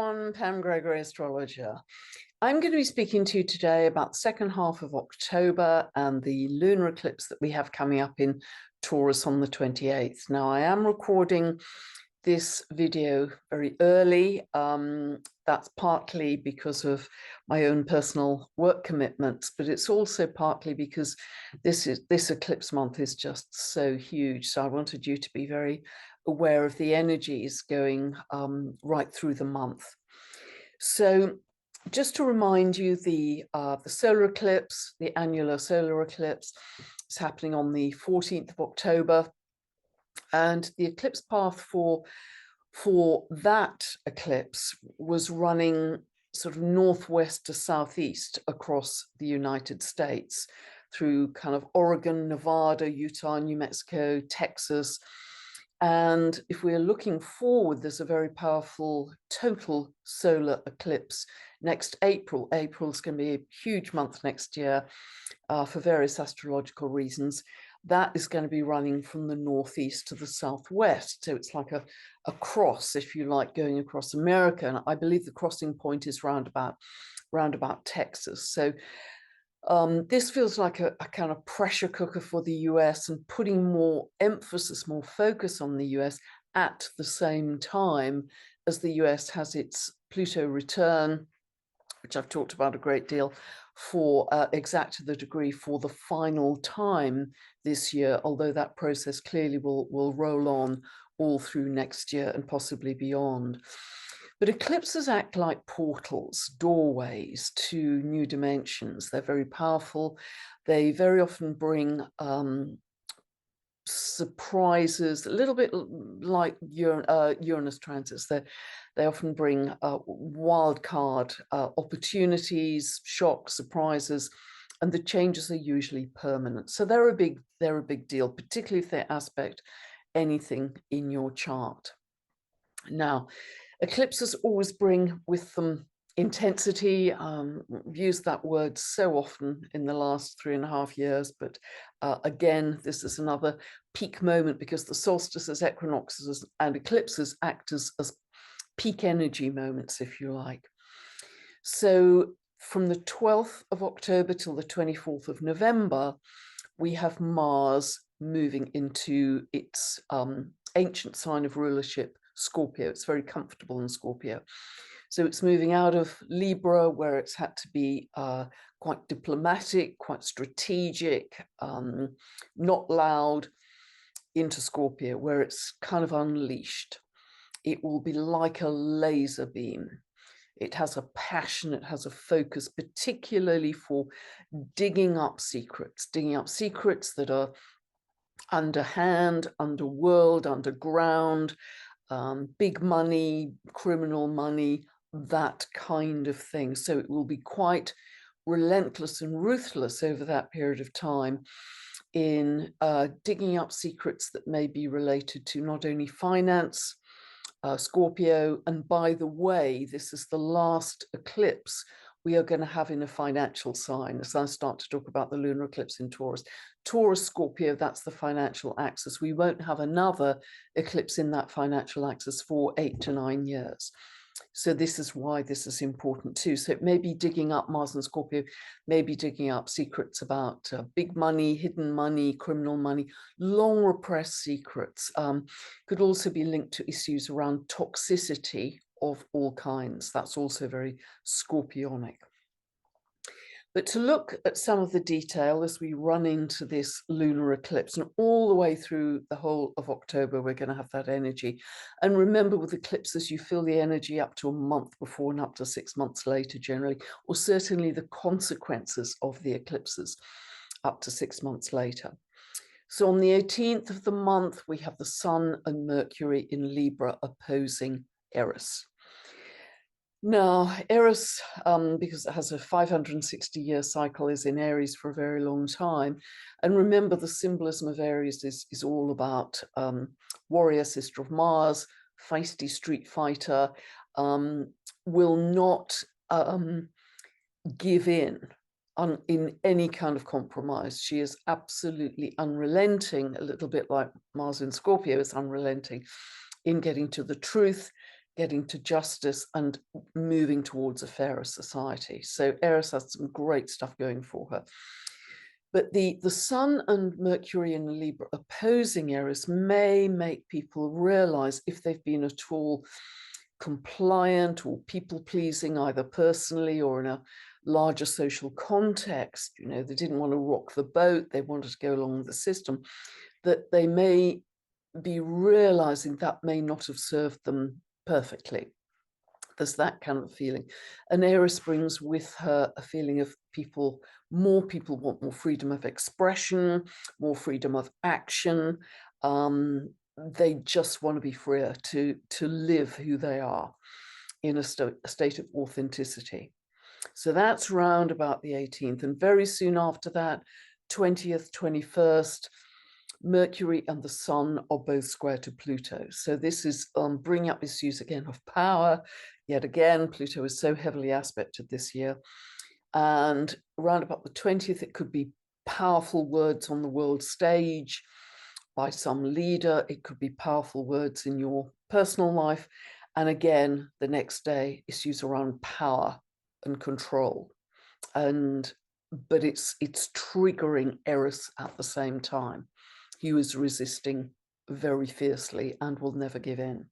everyone, Pam Gregory, astrologer. I'm going to be speaking to you today about the second half of October and the lunar eclipse that we have coming up in Taurus on the 28th. Now, I am recording this video very early. That's partly because of my own personal work commitments, but it's also partly because this eclipse month is just so huge. So I wanted you to be very aware of the energies going right through the month. So just to remind you, the solar eclipse, the annular solar eclipse, is happening on the 14th of October. And the eclipse path for that eclipse was running sort of northwest to southeast across the United States through kind of Oregon, Nevada, Utah, New Mexico, Texas. And if we're looking forward, there's a very powerful total solar eclipse next April. April is going to be a huge month next year for various astrological reasons. That is going to be running from the northeast to the southwest. So it's like a cross, if you like, going across America. And I believe the crossing point is round about Texas. So this feels like a kind of pressure cooker for the US and putting more emphasis, more focus on the US at the same time as the US has its Pluto return, which I've talked about a great deal, for exact to the degree for the final time this year, although that process clearly will roll on all through next year and possibly beyond. But eclipses act like portals, doorways to new dimensions. They're very powerful. They very often bring surprises, a little bit like Uranus transits. They often bring wild card opportunities, shocks, surprises, and the changes are usually permanent. So they're a big deal, particularly if they aspect anything in your chart. Now, eclipses always bring with them intensity. We've used that word so often in the last 3.5 years, but again, this is another peak moment because the solstices, equinoxes, and eclipses act as peak energy moments, if you like. So from the 12th of October till the 24th of November, we have Mars moving into its ancient sign of rulership, Scorpio. It's very comfortable in Scorpio. So it's moving out of Libra, where it's had to be quite diplomatic, quite strategic, not loud, into Scorpio, where it's kind of unleashed. It will be like a laser beam. It has a passion, it has a focus, particularly for digging up secrets that are underhand, underworld, underground, big money, criminal money, that kind of thing. So it will be quite relentless and ruthless over that period of time in digging up secrets that may be related to not only finance, Scorpio, and by the way, this is the last eclipse we are going to have in a financial sign. As I start to talk about the lunar eclipse in Taurus, Scorpio, that's the financial axis. We won't have another eclipse in that financial axis for 8 to 9 years. So this is why this is important too. So it may be digging up Mars and Scorpio, maybe digging up secrets about big money, hidden money, criminal money, long repressed secrets. Could also be linked to issues around toxicity of all kinds. That's also very Scorpionic. But to look at some of the detail as we run into this lunar eclipse, and all the way through the whole of October, we're going to have that energy. And remember, with eclipses, you feel the energy up to a month before and up to 6 months later, generally, or certainly the consequences of the eclipses up to 6 months later. So on the 18th of the month, we have the Sun and Mercury in Libra opposing Eris. Now, Eris, because it has a 560-year cycle, is in Aries for a very long time. And remember, the symbolism of Aries is all about warrior, sister of Mars, feisty street fighter, will not give in any kind of compromise. She is absolutely unrelenting, a little bit like Mars in Scorpio is unrelenting in getting to the truth, getting to justice and moving towards a fairer society. So Eris has some great stuff going for her. But the Sun and Mercury in Libra opposing Eris may make people realize, if they've been at all compliant or people-pleasing, either personally or in a larger social context, you know, they didn't want to rock the boat, they wanted to go along with the system, that they may be realizing that may not have served them perfectly. There's that kind of feeling. And Eris brings with her a feeling of more people want more freedom of expression, more freedom of action. They just want to be freer to live who they are in a state of authenticity. So that's round about the 18th. And very soon after that, 20th, 21st, Mercury and the Sun are both square to Pluto. So this is bringing up issues again of power. Yet again, Pluto is so heavily aspected this year. And around about the 20th, it could be powerful words on the world stage by some leader. It could be powerful words in your personal life. And again, the next day, issues around power and control. But it's triggering Eris at the same time. He was resisting very fiercely and will never give in.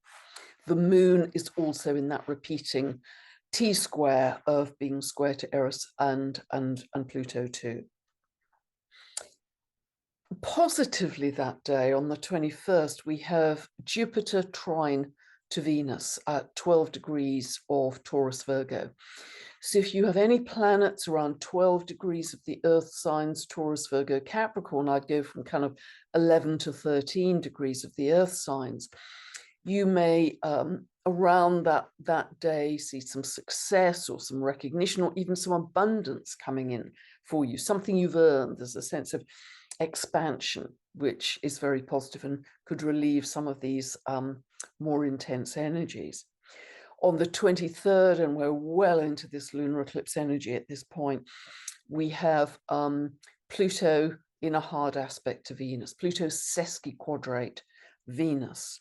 The moon is also in that repeating T-square of being square to Eris and Pluto too. Positively that day, on the 21st, we have Jupiter trine to Venus at 12 degrees of Taurus Virgo. So if you have any planets around 12 degrees of the Earth signs, Taurus, Virgo, Capricorn, I'd go from kind of 11 to 13 degrees of the Earth signs. You may, around that day, see some success or some recognition or even some abundance coming in for you, something you've earned. There's a sense of expansion, which is very positive and could relieve some of these more intense energies. On the 23rd, and we're well into this lunar eclipse energy at this point, we have Pluto in a hard aspect to Venus. Pluto sesquiquadrate Venus.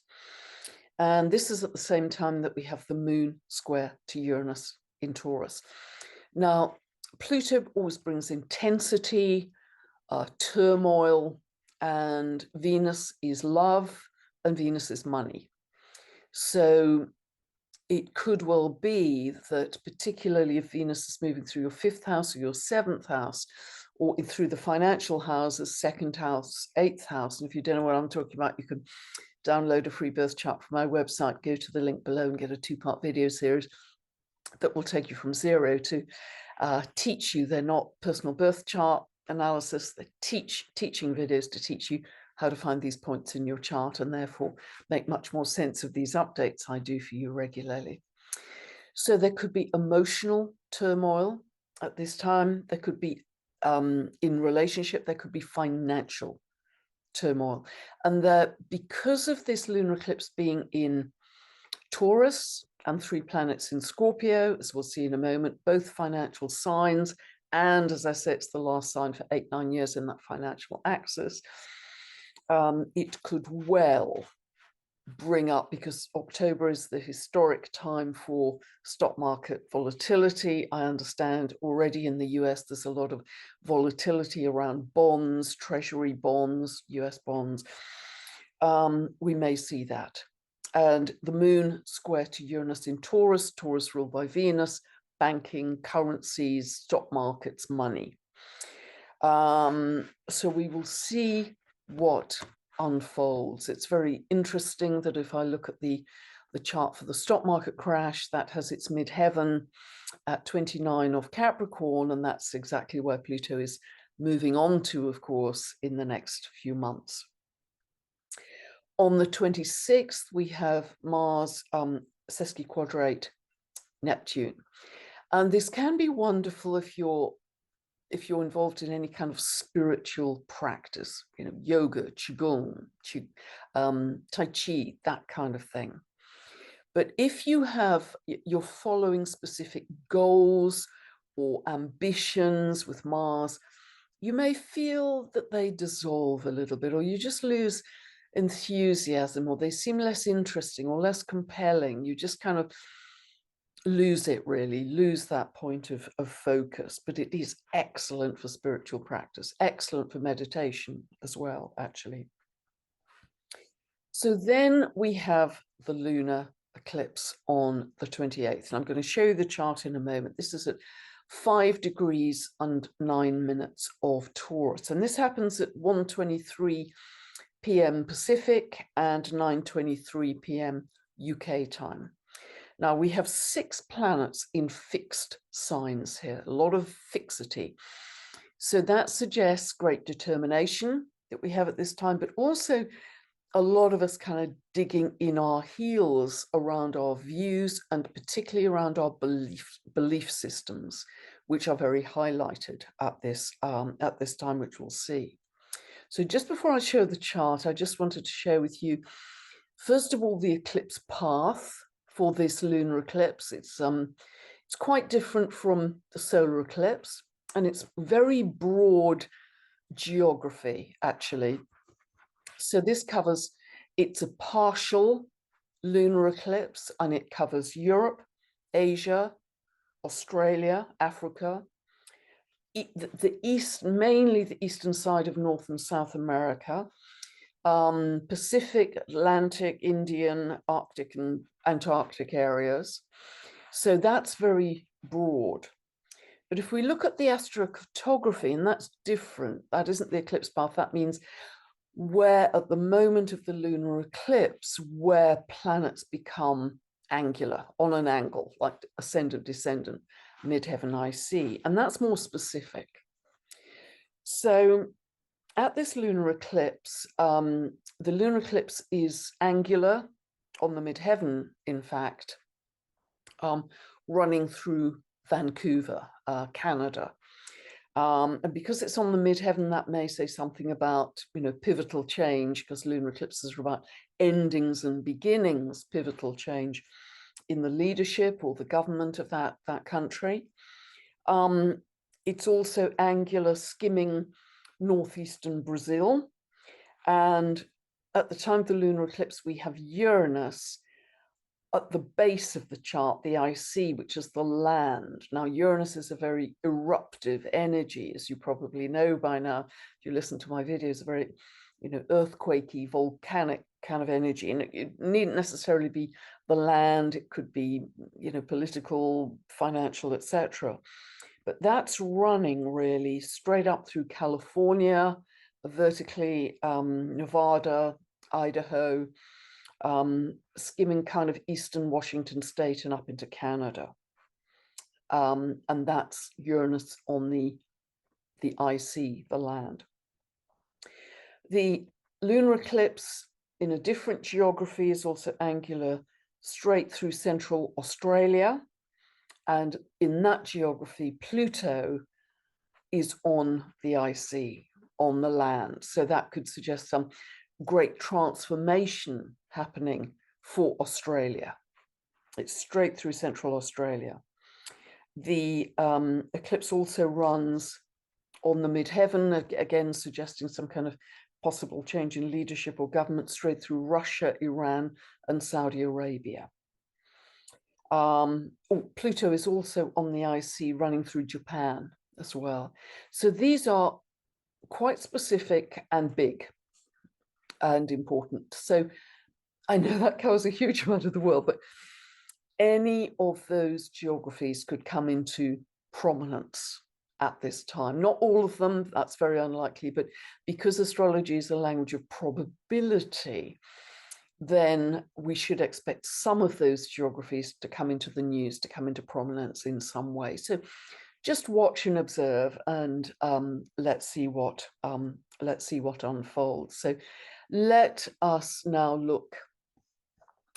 And this is at the same time that we have the moon square to Uranus in Taurus. Now, Pluto always brings intensity, turmoil, and Venus is love, and Venus is money. So it could well be that, particularly if Venus is moving through your 5th house or your 7th house, or through the financial houses, 2nd house, 8th house, and if you don't know what I'm talking about, you can download a free birth chart from my website, go to the link below and get a 2-part video series that will take you from zero to teach you. They're not personal birth chart analysis, they're teaching videos to teach you how to find these points in your chart and therefore make much more sense of these updates I do for you regularly. So there could be emotional turmoil at this time. There could be in relationship, there could be financial turmoil. And that because of this lunar eclipse being in Taurus and 3 planets in Scorpio, as we'll see in a moment, both financial signs, and as I said, it's the last sign for 8-9 years in that financial axis. It could well bring up, because October is the historic time for stock market volatility. I understand already in the US there's a lot of volatility around bonds, treasury bonds, US bonds. We may see that. And the moon square to Uranus in Taurus, Taurus ruled by Venus, banking, currencies, stock markets, money. So we will see what unfolds. It's very interesting that if I look at the chart for the stock market crash, that has its midheaven at 29 of Capricorn, and that's exactly where Pluto is moving on to, of course, in the next few months. On the 26th, we have Mars sesquiquadrate Neptune. And this can be wonderful if you're involved in any kind of spiritual practice, you know, yoga, qigong, tai chi, that kind of thing. But if you're following specific goals or ambitions with Mars, you may feel that they dissolve a little bit, or you just lose enthusiasm, or they seem less interesting or less compelling. You just kind of lose it, really, lose that point of focus. But it is excellent for spiritual practice, excellent for meditation as well, actually. So then we have the lunar eclipse on the 28th. And I'm going to show you the chart in a moment. This is at 5 degrees and 9 minutes of Taurus. And this happens at 1:23 p.m. Pacific and 9:23 p.m. UK time. Now we have 6 planets in fixed signs here, a lot of fixity. So that suggests great determination that we have at this time, but also a lot of us kind of digging in our heels around our views, and particularly around our belief systems, which are very highlighted at this time, which we'll see. So just before I show the chart, I just wanted to share with you, first of all, the eclipse path for this lunar eclipse. It's quite different from the solar eclipse, and it's very broad geography, actually. So this covers, it's a partial lunar eclipse, and it covers Europe, Asia, Australia, Africa, the east, mainly the eastern side of North and South America, Pacific, Atlantic, Indian, Arctic and Antarctic areas. So that's very broad. But if we look at the astrocartography, and that's different, that isn't the eclipse path, that means where at the moment of the lunar eclipse, where planets become angular, on an angle, like ascendant, descendant, midheaven, IC, and that's more specific. So at this lunar eclipse, the lunar eclipse is angular on the midheaven, in fact, running through Vancouver, Canada. And because it's on the midheaven, that may say something about, pivotal change, because lunar eclipses are about endings and beginnings, pivotal change in the leadership or the government of that country. It's also angular, skimming northeastern Brazil. And at the time of the lunar eclipse, we have Uranus at the base of the chart, the IC, which is the land. Now, Uranus is a very eruptive energy, as you probably know by now. If you listen to my videos, a very, earthquakey, volcanic kind of energy. And it needn't necessarily be the land. It could be, political, financial, etc. But that's running really straight up through California, vertically, Nevada, Idaho, skimming kind of eastern Washington state and up into Canada. And that's Uranus on the IC, the land. The lunar eclipse in a different geography is also angular straight through central Australia. And in that geography, Pluto is on the IC, on the land. So that could suggest some great transformation happening for Australia. It's straight through central Australia. The eclipse also runs on the midheaven, again suggesting some kind of possible change in leadership or government, straight through Russia, Iran, and Saudi Arabia. Pluto is also on the IC, running through Japan as well. So these are quite specific and big and important. So I know that covers a huge amount of the world, but any of those geographies could come into prominence at this time. Not all of them, that's very unlikely, but because astrology is a language of probability, then we should expect some of those geographies to come into the news, to come into prominence in some way. So just watch and observe, and let's see what unfolds. So let us now look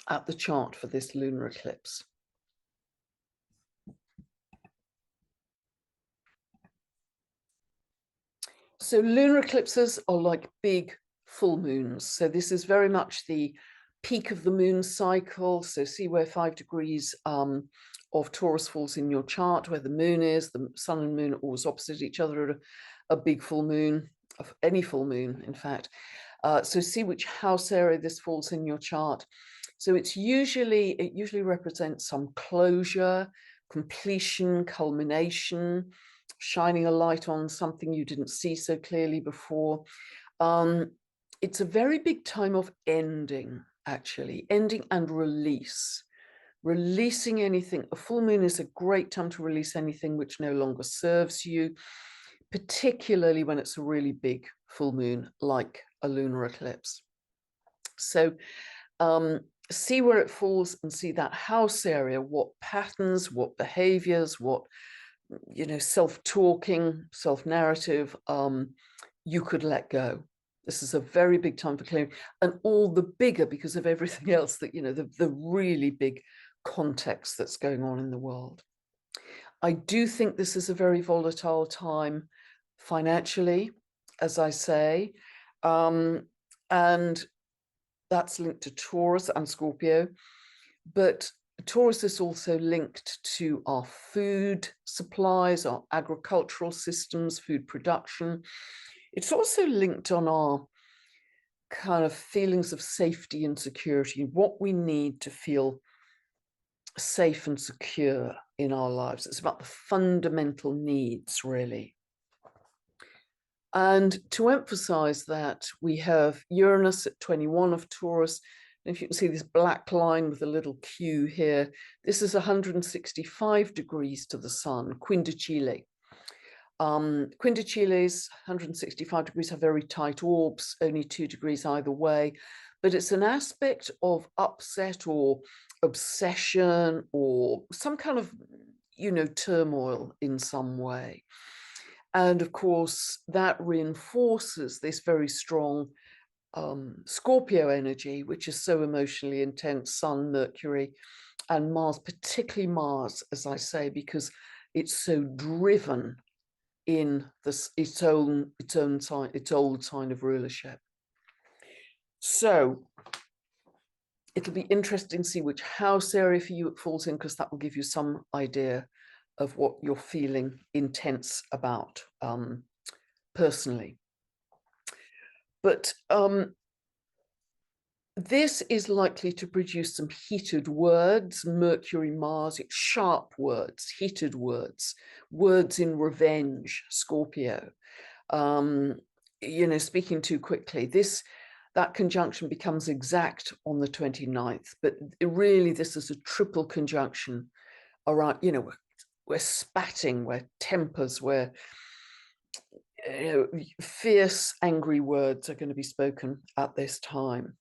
at the chart for this lunar eclipse. So lunar eclipses are like big full moons. So this is very much the peak of the moon cycle. So see where 5 degrees of Taurus falls in your chart, where the moon is. The sun and moon are always opposite each other at a big full moon, of any full moon, in fact. So see which house area this falls in your chart. So it usually represents some closure, completion, culmination, shining a light on something you didn't see so clearly before. It's a very big time of ending, actually, ending and release. Releasing anything. A full moon is a great time to release anything which no longer serves you, particularly when it's a really big full moon, like a lunar eclipse. So see where it falls and see that house area, what patterns, what behaviors, what, self-talking, self-narrative, you could let go. This is a very big time for clearing, and all the bigger because of everything else that, the really big context that's going on in the world. I do think this is a very volatile time financially, as I say, and that's linked to Taurus and Scorpio, but Taurus is also linked to our food supplies, our agricultural systems, food production. It's also linked on our kind of feelings of safety and security, what we need to feel safe and secure in our lives. It's about the fundamental needs, really. And to emphasize that, we have Uranus at 21 of Taurus. And if you can see this black line with a little Q here, this is 165 degrees to the sun, quindecile. Quindeciles, 165 degrees, have very tight orbs, only 2 degrees either way. But it's an aspect of upset or obsession or some kind of, turmoil in some way. And of course, that reinforces this very strong Scorpio energy, which is so emotionally intense, Sun, Mercury, and Mars, particularly Mars, as I say, because it's so driven in this its old sign of rulership. So it'll be interesting to see which house area for you it falls in, because that will give you some idea of what you're feeling intense about personally. But this is likely to produce some heated words. Mercury, Mars, it's sharp words, heated words, words in revenge, Scorpio. Speaking too quickly. That conjunction becomes exact on the 29th, but really this is a triple conjunction around, we're spatting, we're tempers, we're fierce, angry words are going to be spoken at this time,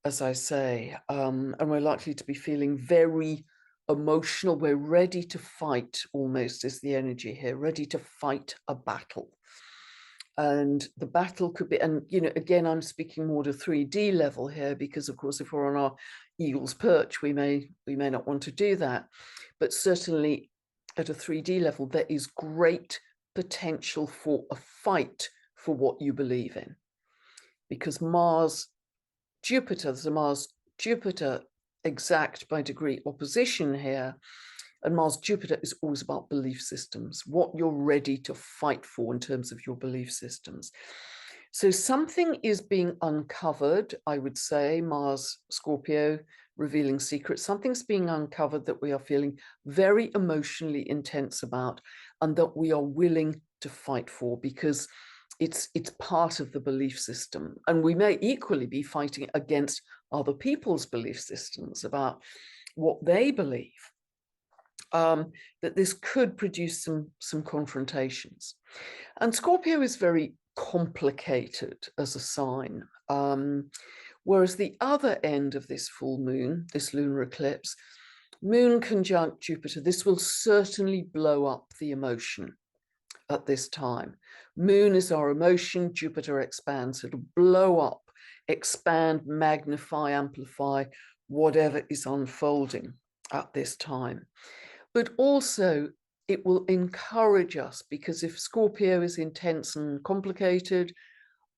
as I say, and we're likely to be feeling very emotional. We're ready to fight, almost, is the energy here, ready to fight a battle. And the battle could be, and again, I'm speaking more to 3D level here, because of course, if we're on our eagle's perch, we may not want to do that. But certainly at a 3D level, there is great potential for a fight for what you believe in. Because Mars, Jupiter, there's a Mars-Jupiter exact by degree opposition here. And Mars-Jupiter is always about belief systems, what you're ready to fight for in terms of your belief systems. So something is being uncovered, I would say, Mars-Scorpio, revealing secrets. Something's being uncovered that we are feeling very emotionally intense about, and that we are willing to fight for, because it's part of the belief system. And we may equally be fighting against other people's belief systems about what they believe. That this could produce some confrontations. And Scorpio is very complicated as a sign, whereas the other end of this full moon, this lunar eclipse, moon conjunct Jupiter, this will certainly blow up the emotion at this time. Moon is our emotion, Jupiter expands. It'll blow up, expand, magnify, amplify whatever is unfolding at this time. But also it will encourage us, because if Scorpio is intense and complicated,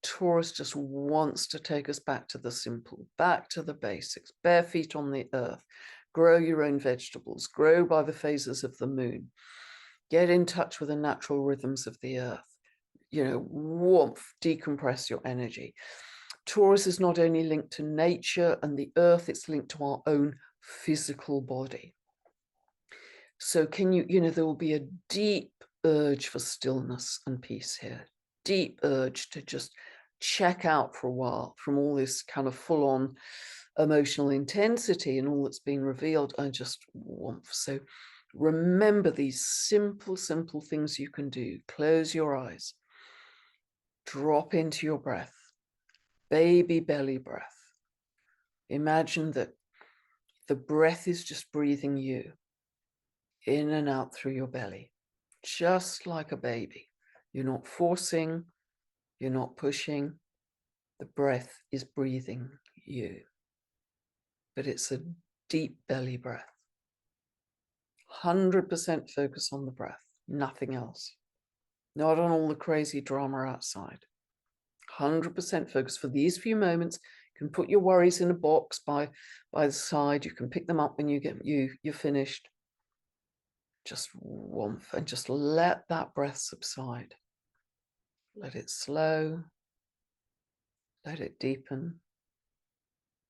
Taurus just wants to take us back to the simple, back to the basics, bare feet on the earth, grow your own vegetables, grow by the phases of the moon, get in touch with the natural rhythms of the earth, warmth, decompress your energy. Taurus is not only linked to nature and the earth, it's linked to our own physical body. So can you, there will be a deep urge for stillness and peace here. Deep urge to just check out for a while from all this kind of full-on emotional intensity and all that's being revealed, and just warmth. So remember these simple things you can do. Close your eyes. Drop into your breath. Baby belly breath. Imagine that the breath is just breathing you in and out through your belly, just like a baby. You're not forcing, you're not pushing. The breath is breathing you. But it's a deep belly breath. 100% focus on the breath, nothing else. Not on all the crazy drama outside. 100% focus for these few moments. You can put your worries in a box by the side. You can pick them up when you're finished. Just warmth, and just let that breath subside. Let it slow. Let it deepen.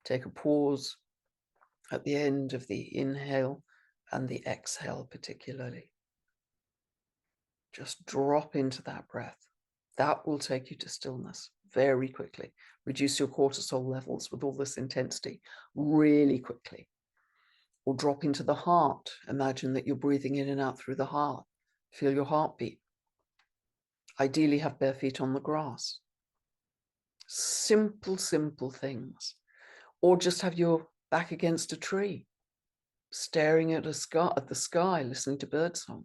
Take a pause at the end of the inhale and the exhale particularly. Just drop into that breath. That will take you to stillness very quickly. Reduce your cortisol levels with all this intensity really quickly. Or drop into the heart. Imagine that you're breathing in and out through the heart. Feel your heartbeat. Ideally have bare feet on the grass. Simple things. Or just have your back against a tree, staring at the sky, listening to birdsong.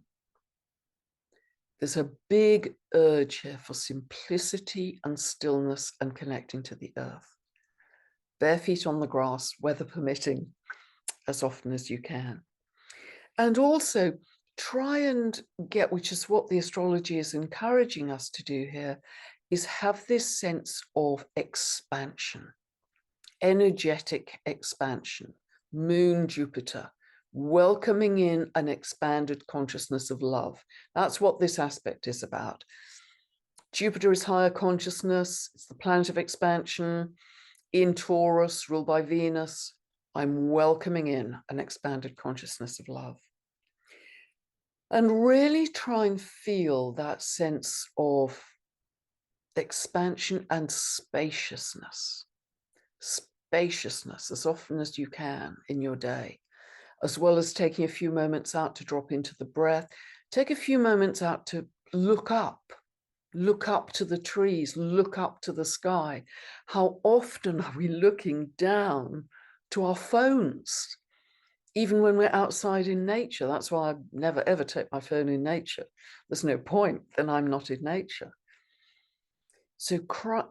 There's a big urge here for simplicity and stillness and connecting to the earth. Bare feet on the grass, weather permitting, as often as you can. And also try and get, which is what the astrology is encouraging us to do here, is have this sense of expansion, energetic expansion, Moon, Jupiter, welcoming in an expanded consciousness of love. That's what this aspect is about. Jupiter is higher consciousness. It's the planet of expansion. In Taurus, ruled by Venus, I'm welcoming in an expanded consciousness of love. And really try and feel that sense of expansion and spaciousness. Spaciousness as often as you can in your day, as well as taking a few moments out to drop into the breath. Take a few moments out to look up to the trees, look up to the sky. How often are we looking down to our phones, even when we're outside in nature? That's why I never ever take my phone in nature. There's no point, then I'm not in nature. So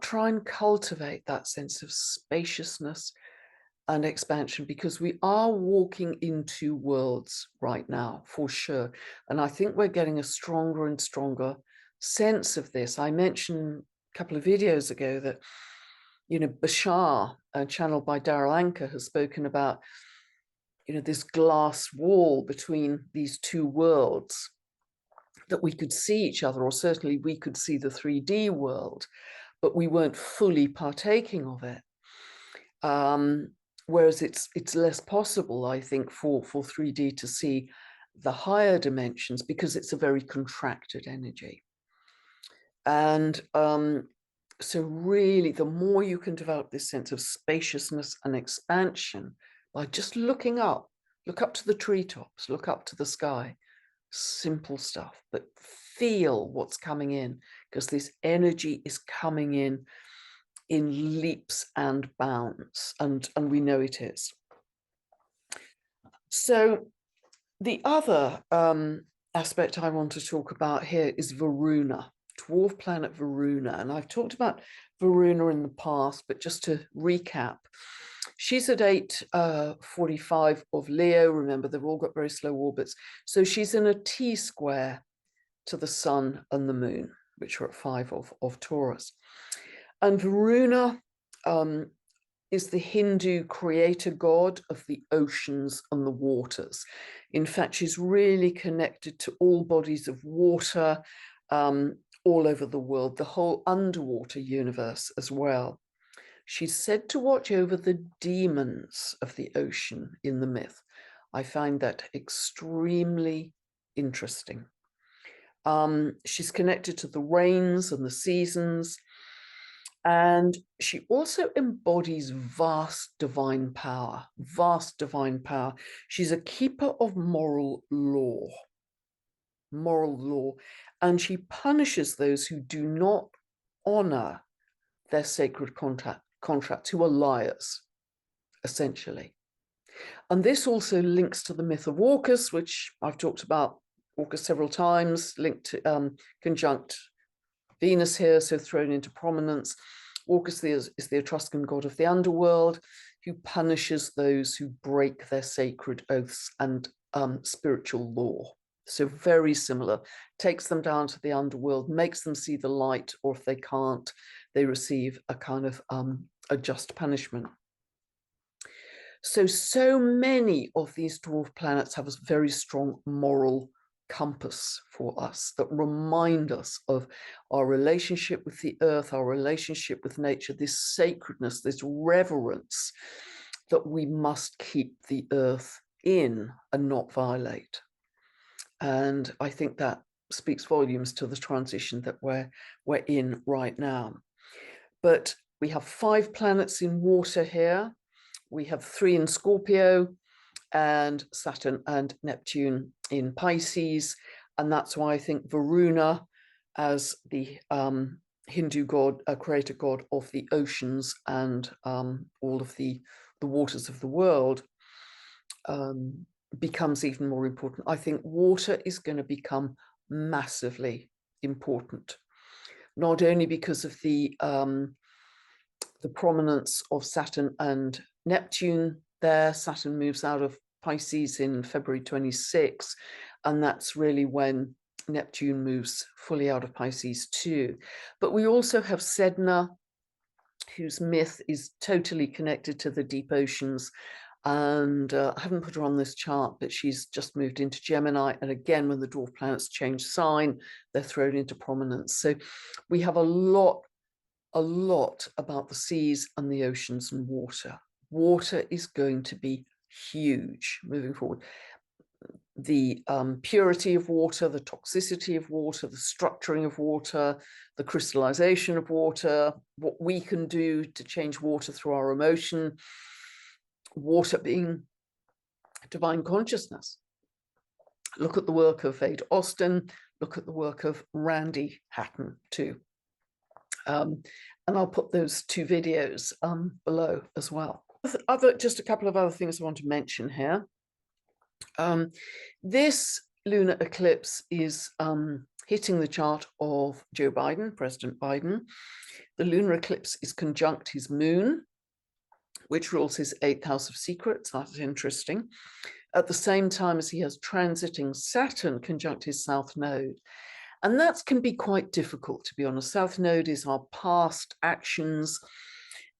try and cultivate that sense of spaciousness and expansion, because we are walking into worlds right now, for sure. And I think we're getting a stronger and stronger sense of this. I mentioned a couple of videos ago that, Bashar, channeled by Daryl Anker, has spoken about, this glass wall between these two worlds, that we could see each other, or certainly we could see the 3D world, but we weren't fully partaking of it. Whereas it's less possible, I think, for 3D to see the higher dimensions, because it's a very contracted energy. And so really, the more you can develop this sense of spaciousness and expansion by just looking up, look up to the treetops, look up to the sky. Simple stuff, but feel what's coming in, because this energy is coming in leaps and bounds, and we know it is. So the other aspect I want to talk about here is Varuna, dwarf planet Varuna. And I've talked about Varuna in the past, but just to recap, she's at 8:45 of Leo. Remember, they've all got very slow orbits. So she's in a T-square to the sun and the moon, which are at 5 of Taurus. And Varuna is the Hindu creator god of the oceans and the waters. In fact, she's really connected to all bodies of water all over the world, the whole underwater universe as well. She's said to watch over the demons of the ocean in the myth. I find that extremely interesting. She's connected to the rains and the seasons, and she also embodies vast divine power, vast divine power. She's a keeper of moral law, and she punishes those who do not honor their sacred contracts, who are liars, essentially. And this also links to the myth of Orcus, which I've talked about Orcus several times, linked to conjunct Venus here, so thrown into prominence. Orcus is the Etruscan god of the underworld, who punishes those who break their sacred oaths and spiritual law. So very similar, takes them down to the underworld, makes them see the light, or if they can't, they receive a kind of a just punishment. So many of these dwarf planets have a very strong moral compass for us that remind us of our relationship with the earth, our relationship with nature, this sacredness, this reverence that we must keep the earth in and not violate. And I think that speaks volumes to the transition that we're in right now. But we have 5 planets in water here. We have 3 in Scorpio, and Saturn and Neptune in Pisces. And that's why I think Varuna, as the Hindu god, a creator god of the oceans and all of the waters of the world, becomes even more important. I think water is going to become massively important, not only because of the prominence of Saturn and Neptune there. Saturn moves out of Pisces in February 26, and that's really when Neptune moves fully out of Pisces too. But we also have Sedna, whose myth is totally connected to the deep oceans. And I haven't put her on this chart, but she's just moved into Gemini. And again, when the dwarf planets change sign, they're thrown into prominence. So we have a lot about the seas and the oceans and water. Water is going to be huge moving forward. The purity of water, the toxicity of water, the structuring of water, the crystallization of water, what we can do to change water through our emotion, water being divine consciousness. Look at the work of Vade Austin, look at the work of Randy Hatton too. And I'll put those 2 videos below as well. Just a couple of other things I want to mention here. This lunar eclipse is hitting the chart of Joe Biden, President Biden. The lunar eclipse is conjunct his moon, which rules his 8th house of secrets. That's interesting. At the same time as he has transiting Saturn conjunct his south node. And that can be quite difficult, to be honest. South node is our past actions,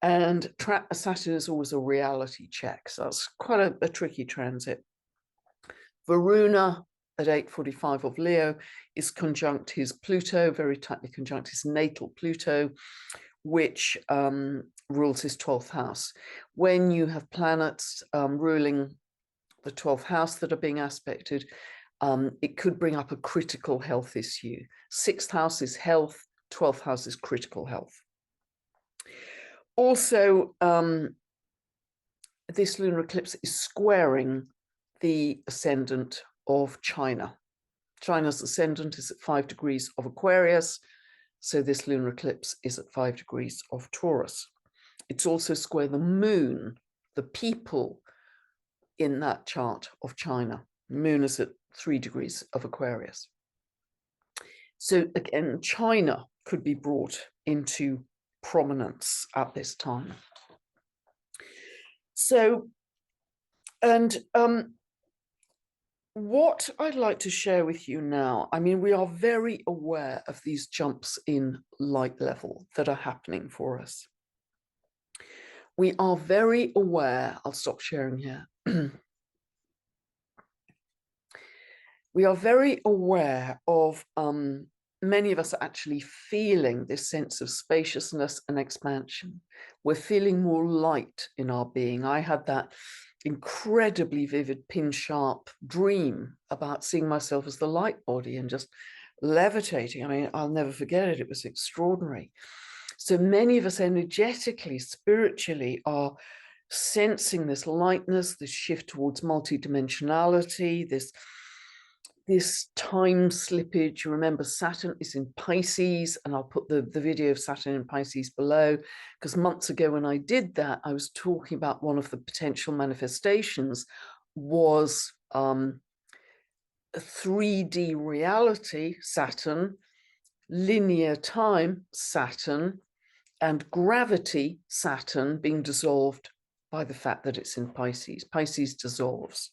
and Saturn is always a reality check. So it's quite a tricky transit. Varuna at 8:45 of Leo is conjunct his Pluto, very tightly conjunct his natal Pluto, which rules his 12th house. When you have planets ruling the 12th house that are being aspected, it could bring up a critical health issue. 6th house is health, 12th house is critical health. Also, this lunar eclipse is squaring the ascendant of China. China's ascendant is at 5 degrees of Aquarius, so this lunar eclipse is at 5 degrees of Taurus. It's also square the moon, the people in that chart of China. The moon is at 3 degrees of Aquarius. So again, China could be brought into prominence at this time. So, and what I'd like to share with you now, I mean, we are very aware of these jumps in light level that are happening for us. We are very aware, I'll stop sharing here. We are very aware of many of us are actually feeling this sense of spaciousness and expansion. We're feeling more light in our being. I had that incredibly vivid, pin-sharp dream about seeing myself as the light body and just levitating. I mean, I'll never forget it. It was extraordinary. So many of us energetically, spiritually, are sensing this lightness, this shift towards multidimensionality, this time slippage. You remember Saturn is in Pisces, and I'll put the video of Saturn in Pisces below, because months ago when I did that, I was talking about one of the potential manifestations was 3D reality, Saturn, linear time, Saturn, and gravity, Saturn, being dissolved by the fact that it's in Pisces. Pisces dissolves.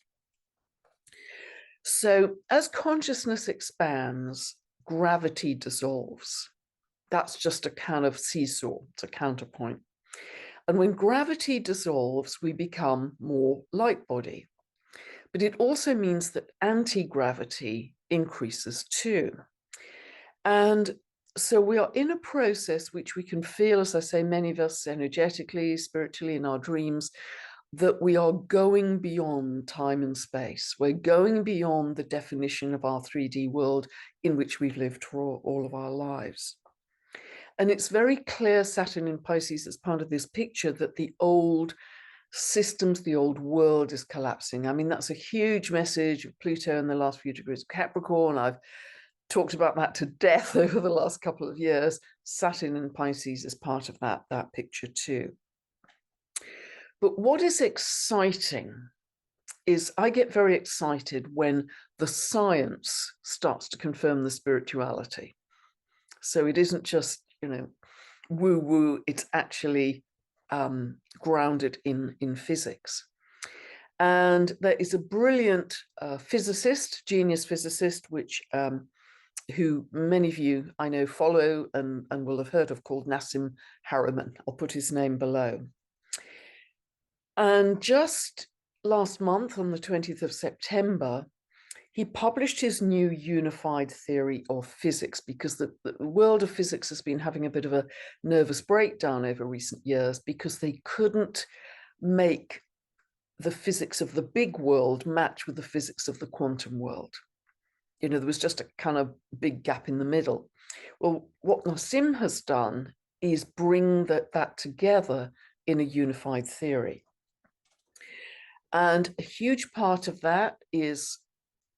So as consciousness expands, gravity dissolves. That's just a kind of seesaw, it's a counterpoint. And when gravity dissolves, we become more light body. But it also means that anti-gravity increases too. And so we are in a process which we can feel, as I say, many of us energetically, spiritually, in our dreams, that we are going beyond time and space. We're going beyond the definition of our 3D world in which we've lived for all of our lives. And it's very clear, Saturn in Pisces, as part of this picture, that the old systems, the old world is collapsing. I mean, that's a huge message of Pluto in the last few degrees of Capricorn. I've talked about that to death over the last couple of years. Saturn in Pisces is part of that picture too. But what is exciting is I get very excited when the science starts to confirm the spirituality. So it isn't just, woo-woo, it's actually grounded in physics. And there is a brilliant physicist, genius physicist, who many of you I know follow and will have heard of, called Nassim Haramein. I'll put his name below. And just last month, on the 20th of September, he published his new unified theory of physics, because the world of physics has been having a bit of a nervous breakdown over recent years, because they couldn't make the physics of the big world match with the physics of the quantum world. There was just a kind of big gap in the middle. Well, what Nassim has done is bring that together in a unified theory. And a huge part of that is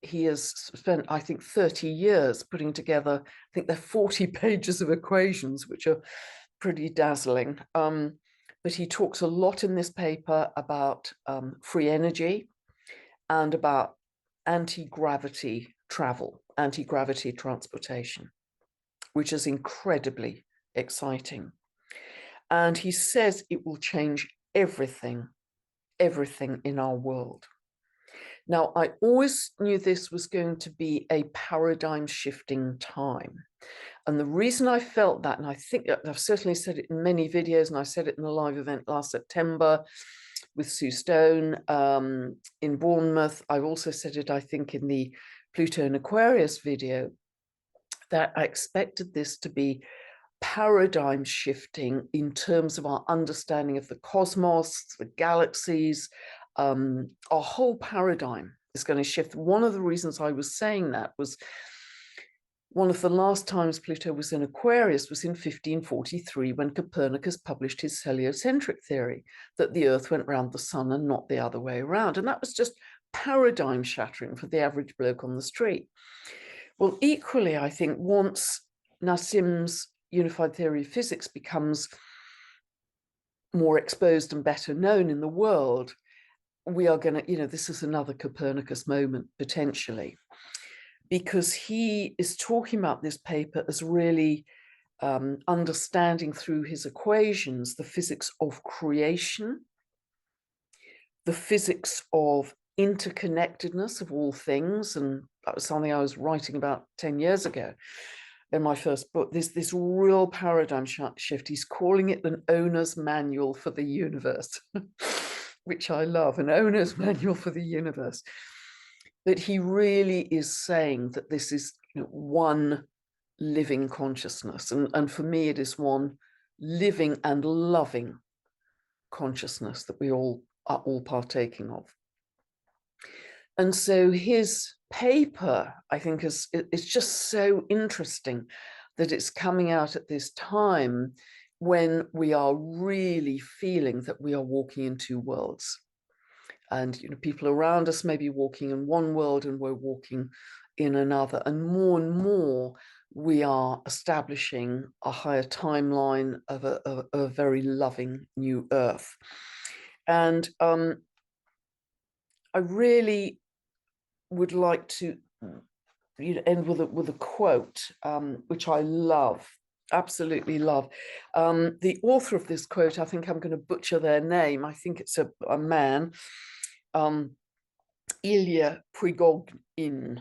he has spent, I think, 30 years putting together, I think they're 40 pages of equations, which are pretty dazzling. But he talks a lot in this paper about free energy and about anti-gravity travel, anti-gravity transportation, which is incredibly exciting. And he says it will change everything in our world. Now, I always knew this was going to be a paradigm shifting time. And the reason I felt that, and I think I've certainly said it in many videos, and I said it in the live event last September with Sue Stone in Bournemouth. I've also said it, I think, in the Pluto and Aquarius video, that I expected this to be paradigm shifting in terms of our understanding of the cosmos, the galaxies. Our whole paradigm is going to shift. One of the reasons I was saying that was one of the last times Pluto was in Aquarius was in 1543, when Copernicus published his heliocentric theory, that the Earth went round the sun and not the other way around. And that was just paradigm shattering for the average bloke on the street. Well, equally, I think once Nassim's unified theory of physics becomes more exposed and better known in the world, we are going to, this is another Copernicus moment potentially, because he is talking about this paper as really understanding through his equations the physics of creation, the physics of interconnectedness of all things. And that was something I was writing about 10 years ago in my first book. This real paradigm shift. He's calling it an owner's manual for the universe, which I love, an owner's manual for the universe. But he really is saying that this is one living consciousness. And for me, it is one living and loving consciousness that we all are all partaking of. And so his paper, I think, is just so interesting that it's coming out at this time when we are really feeling that we are walking in two worlds. And people around us may be walking in one world and we're walking in another. And more we are establishing a higher timeline of a very loving new earth. And I really would like to end with a quote, which I love, absolutely love. The author of this quote, I think I'm going to butcher their name. I think it's a man, Illya Prigognine.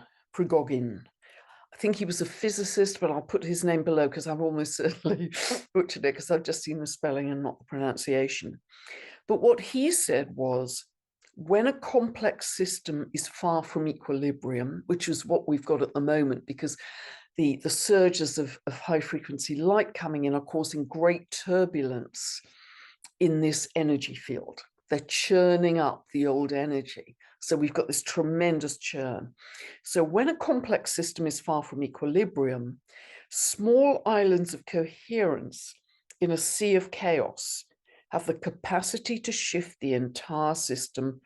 I think he was a physicist, but I'll put his name below because I've almost certainly butchered it because I've just seen the spelling and not the pronunciation. But what he said was, when a complex system is far from equilibrium, which is what we've got at the moment, because the surges of high frequency light coming in are causing great turbulence in this energy field. They're churning up the old energy. So we've got this tremendous churn. So when a complex system is far from equilibrium, small islands of coherence in a sea of chaos have the capacity to shift the entire system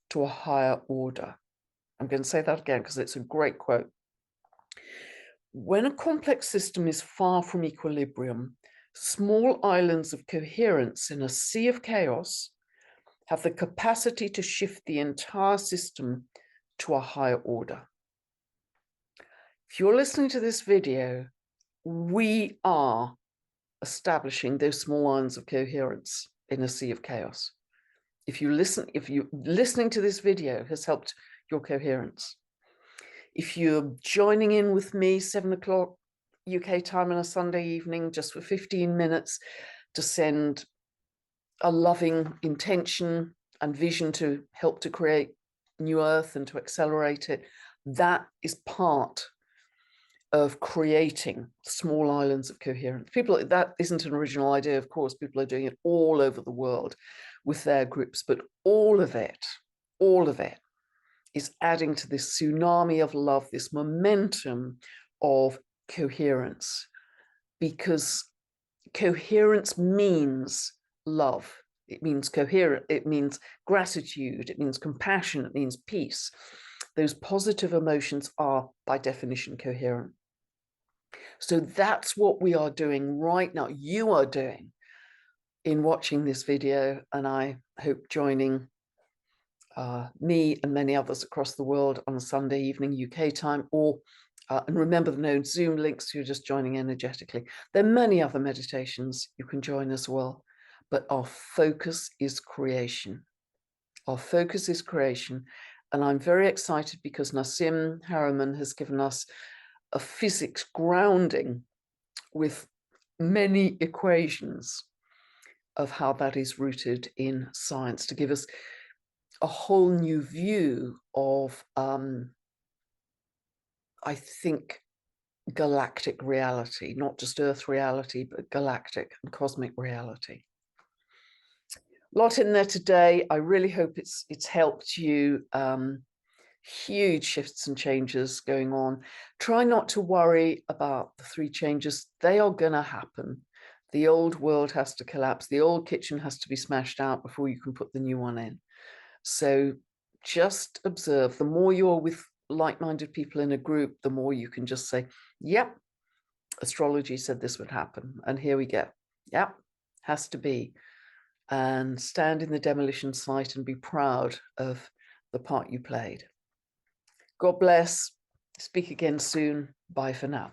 to a higher order. I'm going to say that again because it's a great quote. When a complex system is far from equilibrium, small islands of coherence in a sea of chaos have the capacity to shift the entire system to a higher order. If you're listening to this video, we are establishing those small islands of coherence in a sea of chaos. If you listening to this video has helped your coherence. If you're joining in with me 7 o'clock UK time on a Sunday evening, just for 15 minutes to send a loving intention and vision to help to create new earth and to accelerate it, that is part of creating small islands of coherence. That isn't an original idea, of course. People are doing it all over the world with their groups, but all of it is adding to this tsunami of love, this momentum of coherence, because coherence means love. It means coherent, it means gratitude, it means compassion, it means peace. Those positive emotions are, by definition, coherent. So that's what we are doing right now. You are doing in watching this video, and I hope joining me and many others across the world on a Sunday evening UK time, or and remember the known Zoom links, you're just joining energetically. There are many other meditations you can join as well, but our focus is creation. Our focus is creation, and I'm very excited because Nassim Haramein has given us a physics grounding with many equations of how that is rooted in science to give us a whole new view of, I think, galactic reality, not just Earth reality, but galactic and cosmic reality. A lot in there today. I really hope it's helped you. Huge shifts and changes going on. Try not to worry about the 3 changes. They are going to happen. The old world has to collapse. The old kitchen has to be smashed out before you can put the new one in. So just observe. The more you're with like-minded people in a group, the more you can just say, yep, astrology said this would happen. And here we go. Yep, has to be. And stand in the demolition site and be proud of the part you played. God bless. Speak again soon. Bye for now.